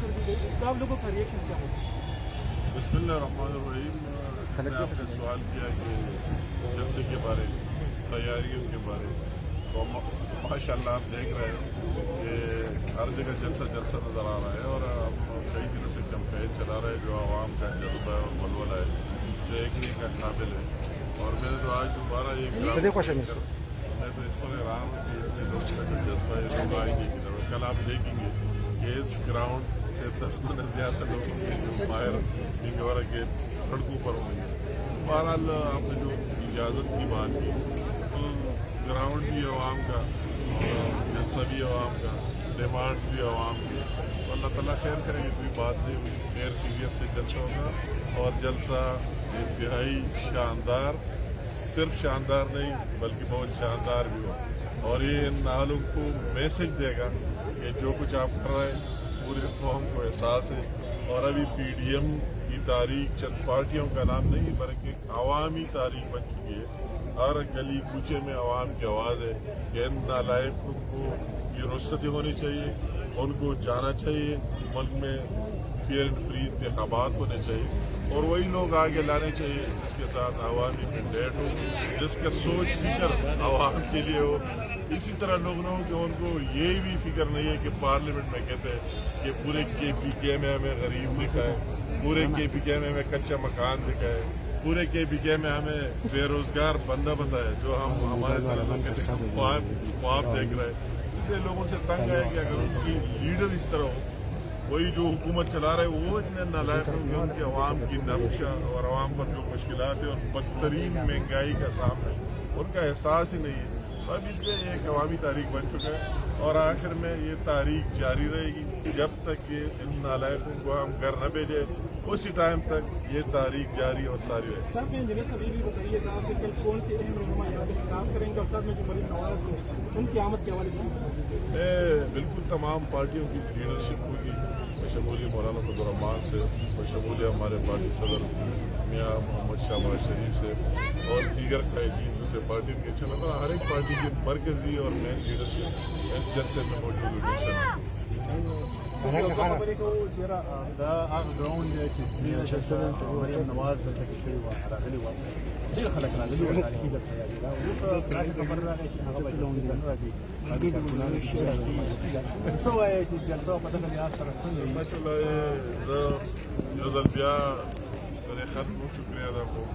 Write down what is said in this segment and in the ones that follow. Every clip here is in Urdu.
کر دی گئی، تو آپ لوگوں کا ریئیکشن کیا ہوگا؟ بسم اللہ الرحمن الرحیم. میں آپ نے سوال کیا کہ جلسے کے بارے میں، تیاریوں کے بارے میں، تو ماشاء اللہ آپ دیکھ رہے ہیں کہ ہر جگہ جلسہ نظر آ رہا ہے، اور ہم کئی دنوں سے کیمپین چلا رہے ہیں جو عوام کا جذبہ اور ولولہ ہے دیکھنے کا قابل ہے. اور میں نے تو آج دوبارہ میں تو اس پر حیران ہوں کہ اتنے لوگ کا جو جذبہ ہے لوگ آئیں گے کی طرف. کل آپ دیکھیں گے کہ اس گراؤنڈ سے 10 گنا زیادہ لوگ ہوں گے جو باہر نگورہ کے سڑکوں پر ہوں گے. بہرحال آپ نے جو اجازت کی بات کی تو گراؤنڈ بھی عوام کا، جلسہ بھی عوام کا، ڈیمانڈ بھی عوام کی. تو اللہ تعالیٰ خیر کرے گی، کوئی بات نہیں ہوئی، خیر خیریت سے جلسہ ہوگا. اور جلسہ انتہائی شاندار، صرف شاندار نہیں بلکہ بہت شاندار بھی ہو. اور یہ ان نالوں کو میسج دے گا کہ جو کچھ آپ کر رہے ہیں پورے قوم کو احساس ہے. اور ابھی پی ڈی ایم کی تاریخ چند پارٹیوں کا نام نہیں بلکہ عوامی تاریخ بن چکی ہے. ہر گلی کوچے میں عوام کی آواز ہے کہ ان نالائقوں کو یہ رخصتی ہونی چاہیے، ان کو جانا چاہیے. ملک میں فیئر اینڈ فری انتخابات ہونے چاہیے، اور وہی لوگ آگے لانے چاہیے جس کے ساتھ عوامی مینڈیٹ ہو، جس کا سوچ فکر عوام کے لیے ہو. اسی طرح لوگ نہ ہوں کہ ان کو یہ بھی فکر نہیں ہے کہ پارلیمنٹ میں کہتے ہیں کہ پورے کے پی کے میں ہمیں غریب دکھائے، پورے کے پی کے میں ہمیں کچا مکان دکھائے، پورے کے پی کے میں ہمیں بے روزگار بندہ بتائے جو ہم ہمارے طرح لوگ کہتے ہیں خواب دیکھ رہے ہیں. اس لیے لوگوں سے تنگ ہے کہ اگر ان کی لیڈر اس طرح ہو، وہی جو حکومت چلا رہے وہ اتنے نالائق ہوں گے، ان کے عوام کی نبض کا اور عوام پر جو مشکلات ہیں اور بدترین مہنگائی کا سامنا ان کا احساس ہی نہیں ہے. تو اب اس لیے یہ ایک عوامی تاریخ بن چکا ہے، اور آخر میں یہ تاریخ جاری رہے گی جب تک کہ ان نالائقوں کو ہم گھر نہ بھیجے. اسی ٹائم تک یہ تاریخ جاری اور ساری رہے گی. سر انجینئر صاحب یہ بھی بتائیے گا کہ کل کون سے اہم رہنما یہاں پہ خطاب کریں گے، اور ساتھ میں جو مریم نواز ہیں ان کی آمد کے حوالے سے بالکل تمام پارٹیوں کی لیڈرشپ ہوگی، بشمول مولانا فضل الرحمان سے، بشمول ہمارے پارٹی صدر میاں محمد شہباز شریف سے، اور دیگر قائدین دوسرے پارٹی کے. چلو ہر ایک پارٹی کی مرکزی اور مین لیڈرشپ اس جلسے میں موجود ہوگی. دا هغه ګراوند دی چې مریم نواز دلته کې کړې وه، راغلې وه، ډېر خلک راغلي وو، تاریخي دلته یادېده. اوس داسې خبر راغی چې هغه باید نه راځي. څه وایي چې جلسه په دغه لحاظ سره څنګه وي؟ ماشاء الله زه یو ځل بیا د خلکو شکریه ادا کوم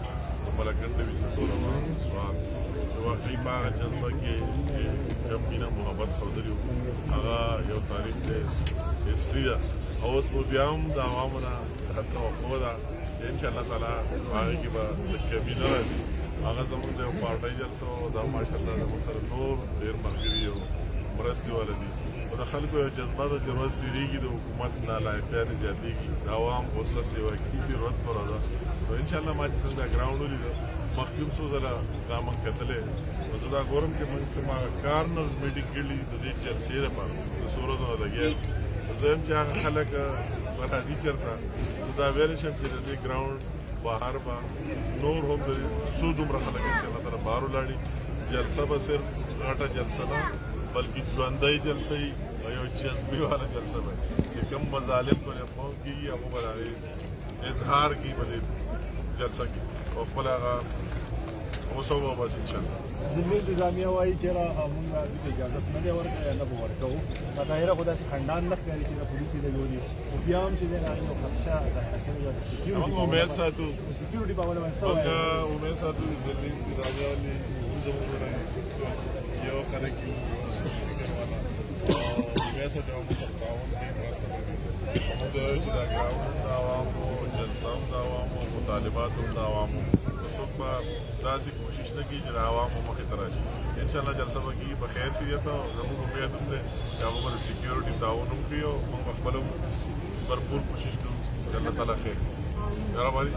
د ملکنډ ډویژن ټول عوامو سوال چې واقعي په هغه جذبه کې چې کم مینه محبت ښودلي وو، هغه یو تاریخ دی، هسټري ده. او اوس مو بیا هم د عوامو نه توقع ده چې انشاءالله تعالی هغې کې به څه کمي نه راځي. هغه زموږ د یو پارټۍ جلسه وه، دا ماشاءالله زموږ سره نور ډېر ملګري او مرستې والا دي. او د خلکو یو جذبه ده چې ورځ تېرېږي د حکومت نالایقیانې زیاتېږي، د عوام غصه سیوا کېږي ورځ په ورځ. نو انشاءالله ما چې څنګه دا ګراونډ ولیده مخکې هم څو ځله دا موږ کتلی، نو زه دا ګورم چې موږ کوم هغه کارنرز میټینګ کړي د دې جلسې لپاره د څو ورځو نه لګیا دي. زه یم چې هغه خلک به راځي چېرته، زه دا ویلی شم چې د دې ګراونډ بهر به نور هم د څو دومره خلک انشاءالله تعالی بهر ولاړي. جلسه به صرف غټه جلسه نه بلکې ژوندی جلسه وي او یو جذبې والا جلسه به چې کوم مظالم پرې قوم کېږي هغه به د هغې اظهار کوي په دې جلسه کې، او خپل هغه غوسه به بس انشاءالله. ضمني انتظامیه وایي چې موږ دې اجازت نه دی ورکړی یا نه به ورکوو. ظاهره خو داسې خنډان نه ښکاري چې د پولیسو د لوري، خو بیا هم چې دی د هغې یو خدشه ظاهره کړې وه د موږ امید ساتو، سکیورټي په حواله باندې څه موږ وایي؟ امید ساتو چې ضمني انتظامیه والې زموږ یو خلک یو فکر والا، او امید ساتو چې موږ سره تعاون کوي، مرسته کوي. موږ وایو چې دا ګراونډ د عوامو، جلسه هم د عوامو، مطالبات هم د عوامو. څوک به داسې کوشش نه کوي چې د عوامو مخې ته راشي. انشاءالله جلسه به کېږي په خیر خیریت، او زموږ امید هم دی چې هغه به د سکیورټي تعاون هم کوي، او موږ به خپله بھرپور کوشش کوو چې الله تعالی خیر کړي. مهرباني.